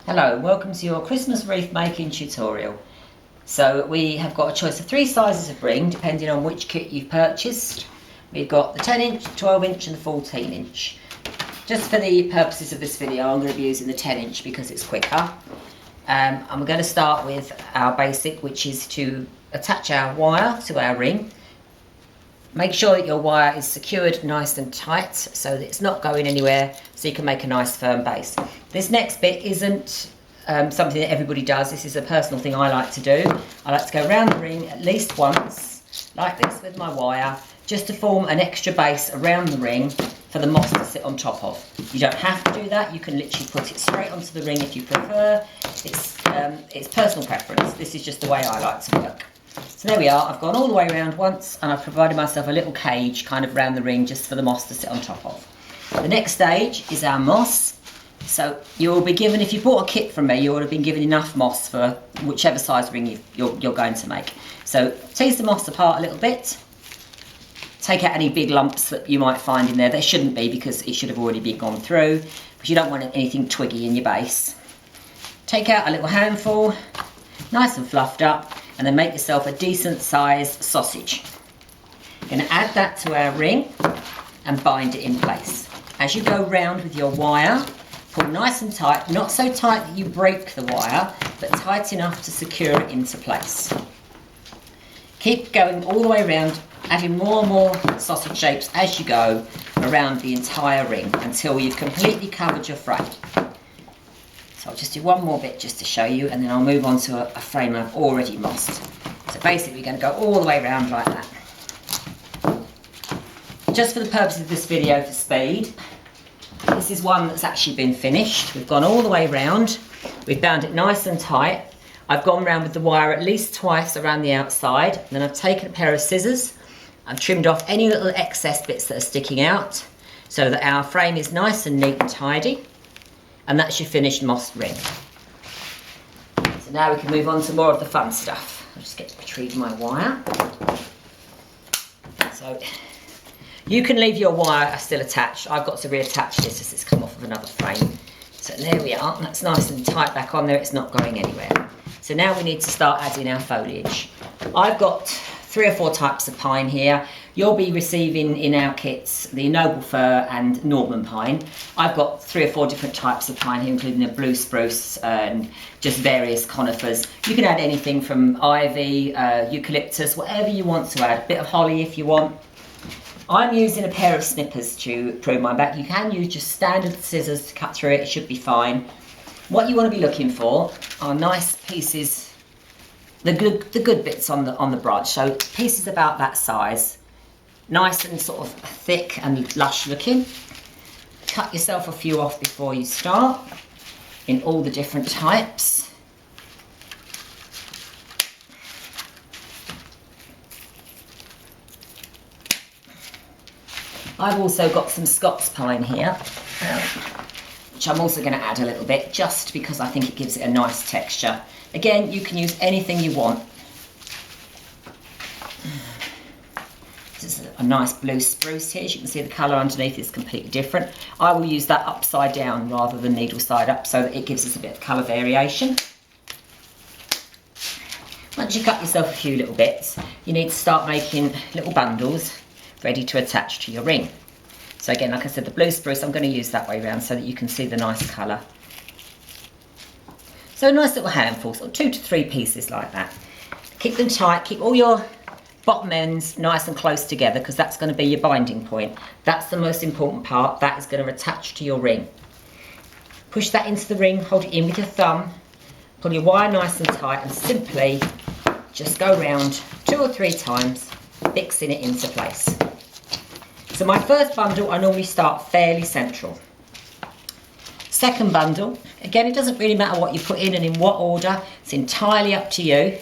Hello, welcome to your Christmas wreath making tutorial. So we have got a choice of 3 sizes of ring depending on which kit you've purchased. We've got the 10 inch, 12 inch and the 14 inch. Just for the purposes of this video I'm going to be using the 10 inch because it's quicker. And we're going to start with our basic, which is to attach our wire to our ring. Make sure that your wire is secured nice and tight so that it's not going anywhere, so you can make a nice firm base. This next bit isn't something that everybody does. This is a personal thing I like to do. I like to go around the ring at least once, like this with my wire, just to form an extra base around the ring for the moss to sit on top of. You don't have to do that. You can literally put it straight onto the ring if you prefer. It's personal preference. This is just the way I like to work. So there we are, I've gone all the way around once and I've provided myself a little cage kind of round the ring just for the moss to sit on top of. The next stage is our moss. So you'll be given, if you bought a kit from me, you would have been given enough moss for whichever size ring you're going to make. So tease the moss apart a little bit. Take out any big lumps that you might find in there. There shouldn't be because it should have already been gone through, but you don't want anything twiggy in your base. Take out a little handful, nice and fluffed up, and then make yourself a decent sized sausage. You're going to add that to our ring and bind it in place. As you go round with your wire, pull nice and tight, not so tight that you break the wire, but tight enough to secure it into place. Keep going all the way around, adding more and more sausage shapes as you go around the entire ring until you've completely covered your frame. So I'll just do one more bit just to show you, and then I'll move on to a frame I've already mossed. So basically we're going to go all the way around like that. Just for the purpose of this video for speed, this is one that's actually been finished. We've gone all the way around, we've bound it nice and tight. I've gone round with the wire at least twice around the outside, and then I've taken a pair of scissors, I've trimmed off any little excess bits that are sticking out so that our frame is nice and neat and tidy. And that's your finished mossed ring. So now we can move on to more of the fun stuff. I'll just retrieve my wire. So you can leave your wire still attached. I've got to reattach this as it's come off of another frame. So there we are, that's nice and tight back on there, it's not going anywhere. So now we need to start adding our foliage. I've got 3 or 4 types of pine here. You'll be receiving in our kits the noble fir and Norman pine. I've got 3 or 4 different types of pine here, including the blue spruce and just various conifers. You can add anything from ivy, eucalyptus, whatever you want to add. A bit of holly if you want. I'm using a pair of snippers to prune mine back. You can use just standard scissors to cut through it, it should be fine. What you want to be looking for are nice pieces, the good bits on the branch, so pieces about that size. Nice and sort of thick and lush looking. Cut yourself a few off before you start in all the different types. I've also got some Scots pine here, which I'm also going to add a little bit just because I think it gives it a nice texture. Again, you can use anything you want. This is a nice blue spruce here. As you can see, the colour underneath is completely different. I will use that upside down rather than needle side up so that it gives us a bit of colour variation. Once you cut yourself a few little bits, you need to start making little bundles ready to attach to your ring. So again, like I said, the blue spruce, I'm going to use that way around so that you can see the nice colour. So a nice little handful, sort of 2 to 3 pieces like that. Keep them tight, keep all your bottom ends nice and close together because that's going to be your binding point. That's the most important part. That is going to attach to your ring. Push that into the ring, hold it in with your thumb, pull your wire nice and tight and simply just go around 2 or 3 times, fixing it into place. So my first bundle, I normally start fairly central. Second bundle, again, it doesn't really matter what you put in and in what order, it's entirely up to you.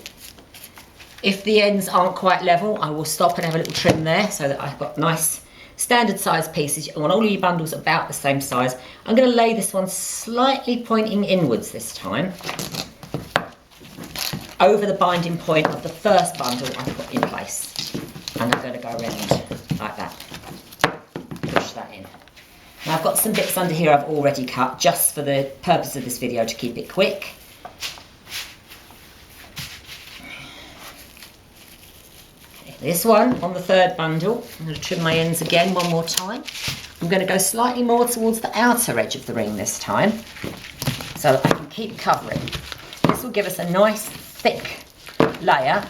If the ends aren't quite level, I will stop and have a little trim there so that I've got nice standard size pieces. I want all of your bundles about the same size. I'm going to lay this one slightly pointing inwards this time, over the binding point of the first bundle I put in place. And I'm going to go around like that. Push that in. Now I've got some bits under here I've already cut just for the purpose of this video to keep it quick. This one on the third bundle, I'm going to trim my ends again one more time. I'm going to go slightly more towards the outer edge of the ring this time, so I can keep covering. This will give us a nice thick layer.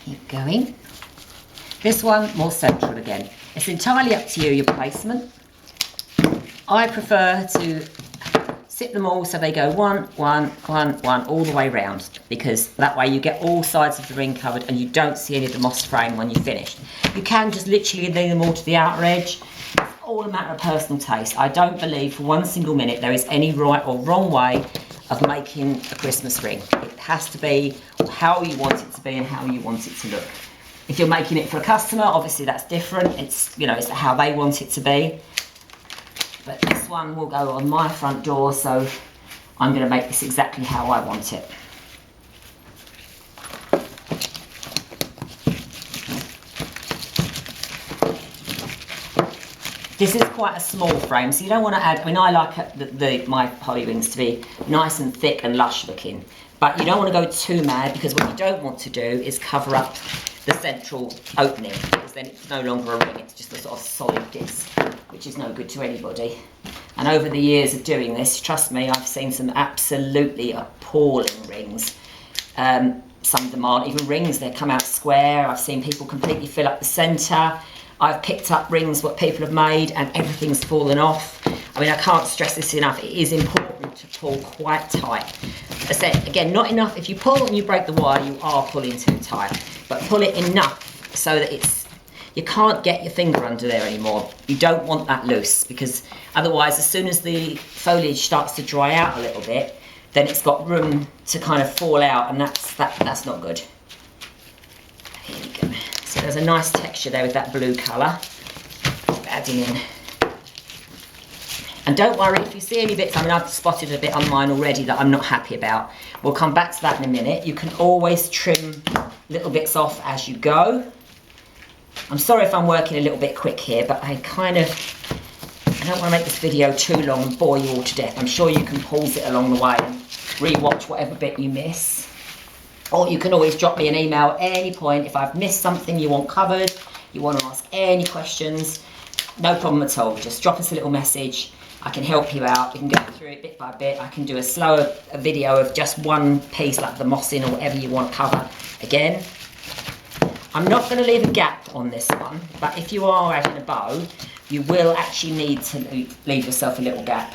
Keep going. This one more central again. It's entirely up to you, your placement. I prefer to sit them all so they go one, one, one, one, all the way round, because that way you get all sides of the ring covered and you don't see any of the moss frame when you're finished. You can just literally lean them all to the outer edge. It's all a matter of personal taste. I don't believe for one single minute there is any right or wrong way of making a Christmas ring. It has to be how you want it to be and how you want it to look. If you're making it for a customer, obviously that's different. It's, you know, it's how they want it to be. But this one will go on my front door, so I'm going to make this exactly how I want it. This is quite a small frame, so you don't want to add, I mean, I like my holly rings to be nice and thick and lush looking, but you don't want to go too mad, because what you don't want to do is cover up the central opening, because then it's no longer a ring, it's just a sort of solid disc, which is no good to anybody. And over the years of doing this, trust me, I've seen some absolutely appalling rings. Some of them aren't even rings, they come out square. I've seen people completely fill up the centre. I've picked up rings what people have made and everything's fallen off. I mean, I can't stress this enough. It is important to pull quite tight. As I said, again, not enough. If you pull and you break the wire, you are pulling too tight. But pull it enough so that you can't get your finger under there anymore. You don't want that loose, because otherwise, as soon as the foliage starts to dry out a little bit, then it's got room to kind of fall out, and that's not good. Here we go. So there's a nice texture there with that blue colour. Adding in. And don't worry if you see any bits, I mean, I've spotted a bit on mine already that I'm not happy about. We'll come back to that in a minute. You can always trim little bits off as you go. I'm sorry if I'm working a little bit quick here, but I don't want to make this video too long and bore you all to death. I'm sure you can pause it along the way and re-watch whatever bit you miss. Or you can always drop me an email at any point if I've missed something you want covered, you want to ask any questions, no problem at all. Just drop us a little message. I can help you out. We can go through it bit by bit. I can do a video of just one piece, like the mossing or whatever you want to cover. Again, I'm not going to leave a gap on this one, but if you are adding a bow, you will actually need to leave yourself a little gap.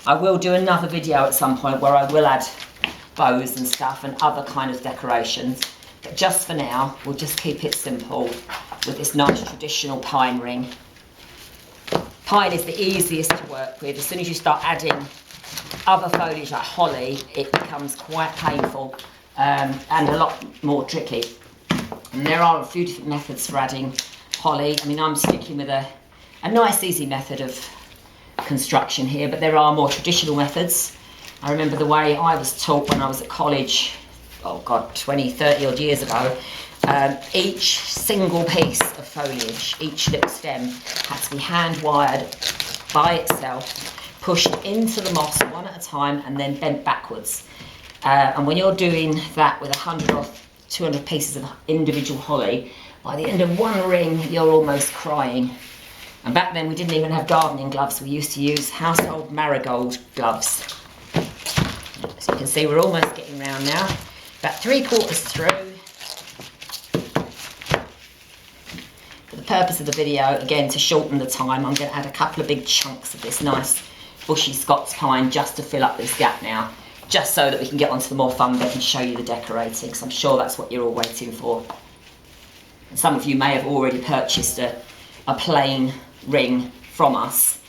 I will do another video at some point where I will add bows and stuff and other kind of decorations, but just for now, we'll just keep it simple with this nice traditional pine ring. Pine is the easiest to work with. As soon as you start adding other foliage like holly, it becomes quite painful and a lot more tricky. And there are a few different methods for adding holly. I mean, I'm sticking with a nice easy method of construction here, but there are more traditional methods. I remember the way I was taught when I was at college, oh God, 20, 30 odd years ago. Each single piece of foliage, each little stem, had to be hand wired by itself, pushed into the moss one at a time and then bent backwards. And when you're doing that with 100 or 200 pieces of individual holly, by the end of one ring, you're almost crying. And back then we didn't even have gardening gloves. We used to use household marigold gloves. So you can see we're almost getting round now. About 3/4 through. For the purpose of the video, again, to shorten the time, I'm going to add a couple of big chunks of this nice bushy Scots pine just to fill up this gap now, just so that we can get onto the more fun bit and show you the decorating, because I'm sure that's what you're all waiting for. And some of you may have already purchased a plain ring from us,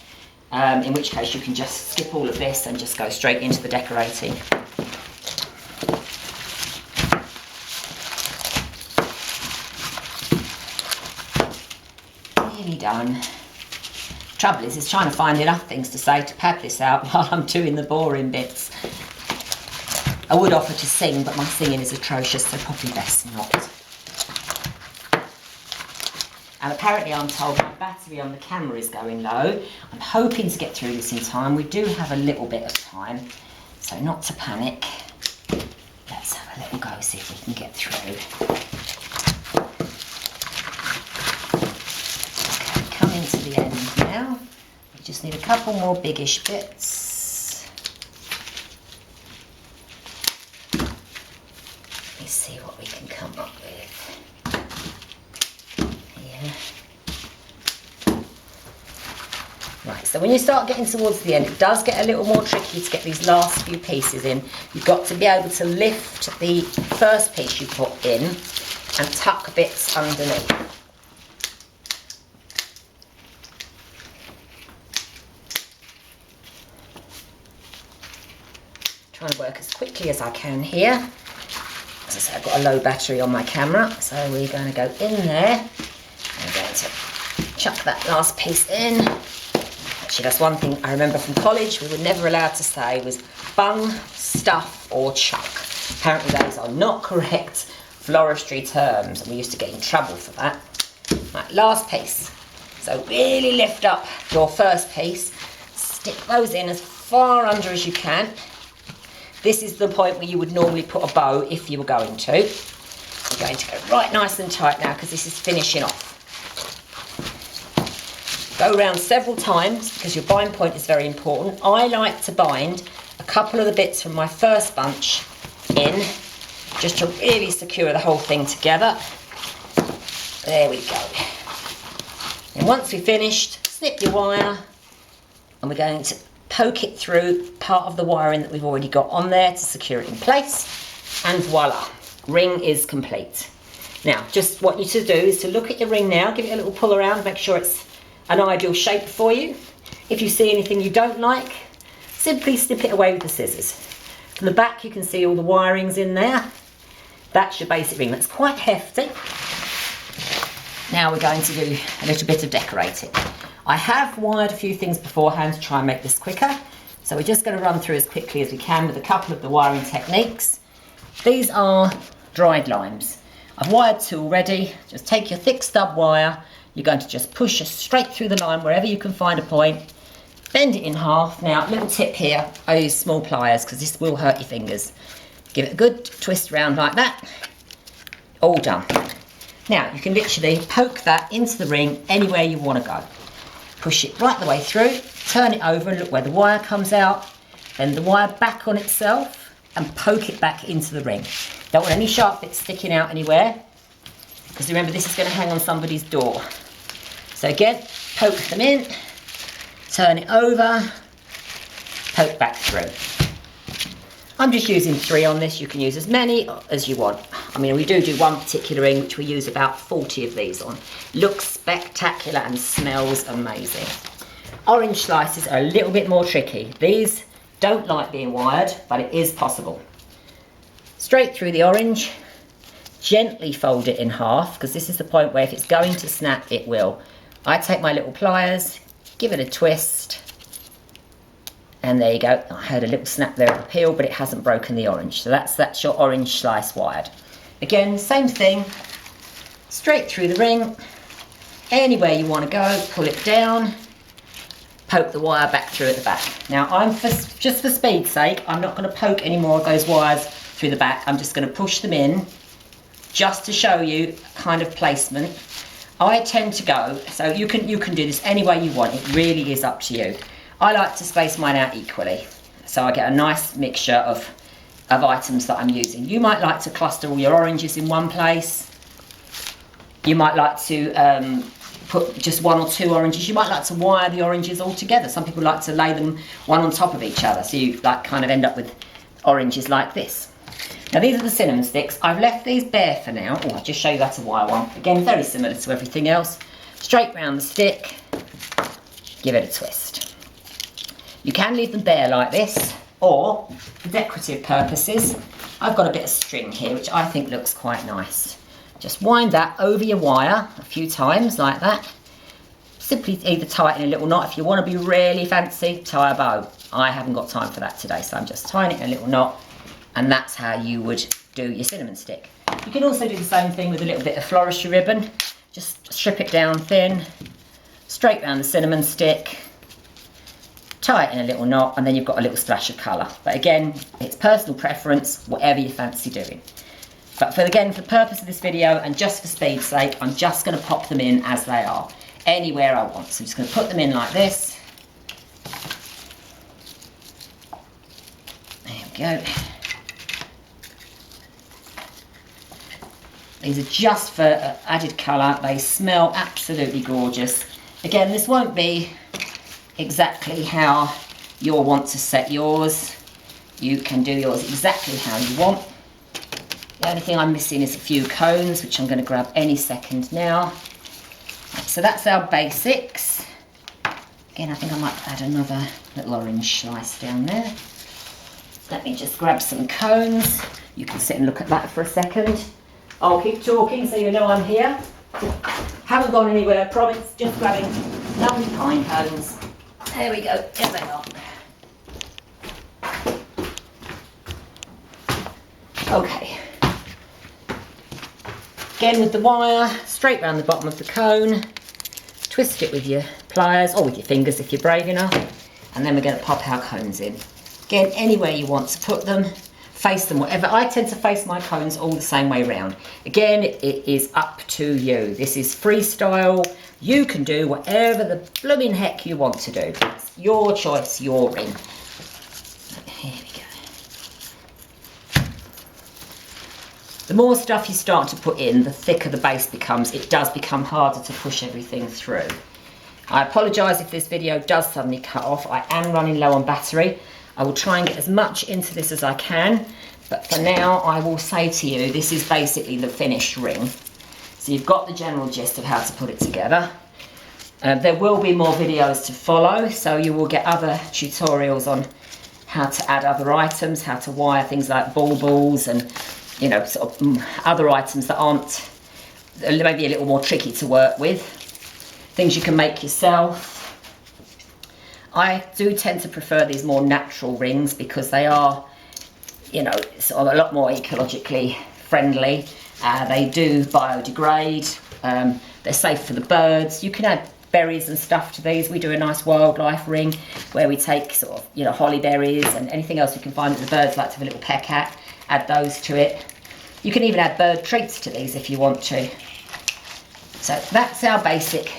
in which case you can just skip all of this and just go straight into the decorating. Nearly done. Trouble is trying to find enough things to say to pad this out while I'm doing the boring bits. I would offer to sing, but my singing is atrocious, so probably best not. And apparently I'm told my battery on the camera is going low. I'm hoping to get through this in time. We do have a little bit of time, so not to panic. Let's have a little go, see if we can get through. Okay, coming to the end now. We just need a couple more biggish bits. Let's see what we can come up with. Right, so when you start getting towards the end, it does get a little more tricky to get these last few pieces in. You've got to be able to lift the first piece you put in and tuck bits underneath. Trying to work as quickly as I can here. As I say, I've got a low battery on my camera, so we're going to go in there. I'm going to chuck that last piece in. Actually, that's one thing I remember from college we were never allowed to say was bung, stuff or chuck. Apparently those are not correct floristry terms and we used to get in trouble for that. Right, last piece. So really lift up your first piece, stick those in as far under as you can. This is the point where you would normally put a bow if you were going to. You're going to go right nice and tight now because this is finishing off. Go around several times because your bind point is very important. I like to bind a couple of the bits from my first bunch in just to really secure the whole thing together. There we go. And once we've finished, snip your wire and we're going to poke it through part of the wiring that we've already got on there to secure it in place, and voila, ring is complete. Now, just what you to do is to look at your ring now, give it a little pull around, make sure it's an ideal shape for you. If you see anything you don't like, simply snip it away with the scissors. From the back you can see all the wirings in there. That's your basic ring. That's quite hefty. Now we're going to do a little bit of decorating. I have wired a few things beforehand to try and make this quicker, so we're just going to run through as quickly as we can with a couple of the wiring techniques. These are dried limes. I've wired two already. Just take your thick stub wire, you're going to just push straight through the line wherever you can find a point, bend it in half. Now, little tip here, I use small pliers because this will hurt your fingers. Give it a good twist round like that. All done. Now, you can literally poke that into the ring anywhere you want to go. Push it right the way through, turn it over and look where the wire comes out, then the wire back on itself and poke it back into the ring. Don't want any sharp bits sticking out anywhere because remember this is going to hang on somebody's door. So again, poke them in, turn it over, poke back through. I'm just using 3 on this. You can use as many as you want. I mean, we do one particular ring which we use about 40 of these on. Looks spectacular and smells amazing. Orange slices are a little bit more tricky. These don't like being wired, but it is possible. Straight through the orange, gently fold it in half because this is the point where if it's going to snap, it will. I take my little pliers, give it a twist, and there you go. I heard a little snap there at the peel, but it hasn't broken the orange. So that's your orange slice wired. Again, same thing, straight through the ring, anywhere you want to go, pull it down, poke the wire back through at the back. Now, just for speed's sake, I'm not going to poke any more of those wires through the back. I'm just going to push them in just to show you kind of placement. I tend to go, so you can do this any way you want. It really is up to you. I like to space mine out equally, so I get a nice mixture of items that I'm using. You might like to cluster all your oranges in one place. You might like to put just 1 or 2 oranges. You might like to wire the oranges all together. Some people like to lay them one on top of each other, so you like kind of end up with oranges like this. Now these are the cinnamon sticks. I've left these bare for now. Oh, I'll just show you that's a wire one. Again, very similar to everything else. Straight round the stick, give it a twist. You can leave them bare like this, or for decorative purposes, I've got a bit of string here, which I think looks quite nice. Just wind that over your wire a few times like that. Simply either tighten a little knot. If you want to be really fancy, tie a bow. I haven't got time for that today, so I'm just tying it in a little knot and that's how you would do your cinnamon stick. You can also do the same thing with a little bit of floristry ribbon. Just strip it down thin, straight round the cinnamon stick, tie it in a little knot, and then you've got a little splash of colour. But again, it's personal preference, whatever you fancy doing. But for the purpose of this video and just for speed's sake, I'm just going to pop them in as they are, anywhere I want. So I'm just going to put them in like this. There we go. These are just for added colour. They smell absolutely gorgeous. Again, this won't be exactly how you'll want to set yours. You can do yours exactly how you want. The only thing I'm missing is a few cones, which I'm going to grab any second now. So that's our basics. Again, I think I might add another little orange slice down there. Let me just grab some cones. You can sit and look at that for a second. I'll keep talking so you know I'm here. Haven't gone anywhere, I promise. Just grabbing lovely pine cones. There we go. Here they are. Okay. Again with the wire, straight round the bottom of the cone, twist it with your pliers or with your fingers if you're brave enough, and then we're going to pop our cones in. Again, anywhere you want to put them, face them whatever. I tend to face my cones all the same way round. Again, it is up to you. This is freestyle. You can do whatever the blooming heck you want to do. It's your choice, your ring. Here we go. The more stuff you start to put in, the thicker the base becomes. It does become harder to push everything through. I apologise if this video does suddenly cut off. I am running low on battery. I will try and get as much into this as I can, but for now I will say to you, this is basically the finished ring. So you've got the general gist of how to put it together. There will be more videos to follow, so you will get other tutorials on how to add other items, how to wire things like baubles and, you know, sort of other items that aren't, maybe a little more tricky to work with. Things you can make yourself. I do tend to prefer these more natural rings because they are, you know, sort of a lot more ecologically friendly. They do biodegrade. They're safe for the birds. You can add berries and stuff to these. We do a nice wildlife ring where we take sort of, you know, holly berries and anything else we can find that the birds like to have a little peck at. Add those to it. You can even add bird treats to these if you want to. So that's our basic.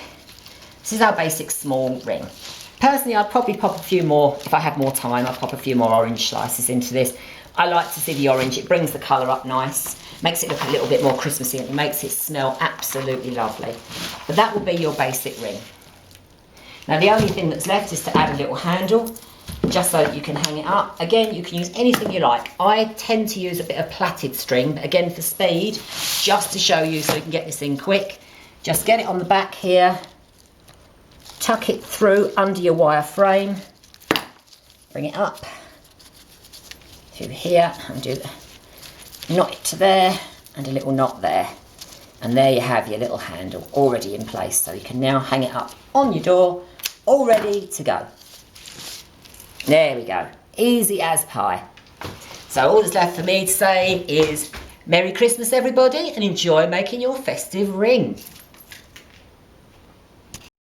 This is our basic small ring. Personally, I'd probably pop a few more, if I had more time, I'd pop a few more orange slices into this. I like to see the orange, it brings the colour up nice, makes it look a little bit more Christmassy and it makes it smell absolutely lovely. But that will be your basic ring. Now the only thing that's left is to add a little handle, just so that you can hang it up. Again, you can use anything you like. I tend to use a bit of plaited string, but again for speed, just to show you so you can get this in quick. Just get it on the back here. Tuck it through under your wire frame, bring it up through here and do knot it to there and a little knot there. And there you have your little handle already in place. So you can now hang it up on your door, all ready to go. There we go, easy as pie. So all that's left for me to say is Merry Christmas everybody and enjoy making your festive ring.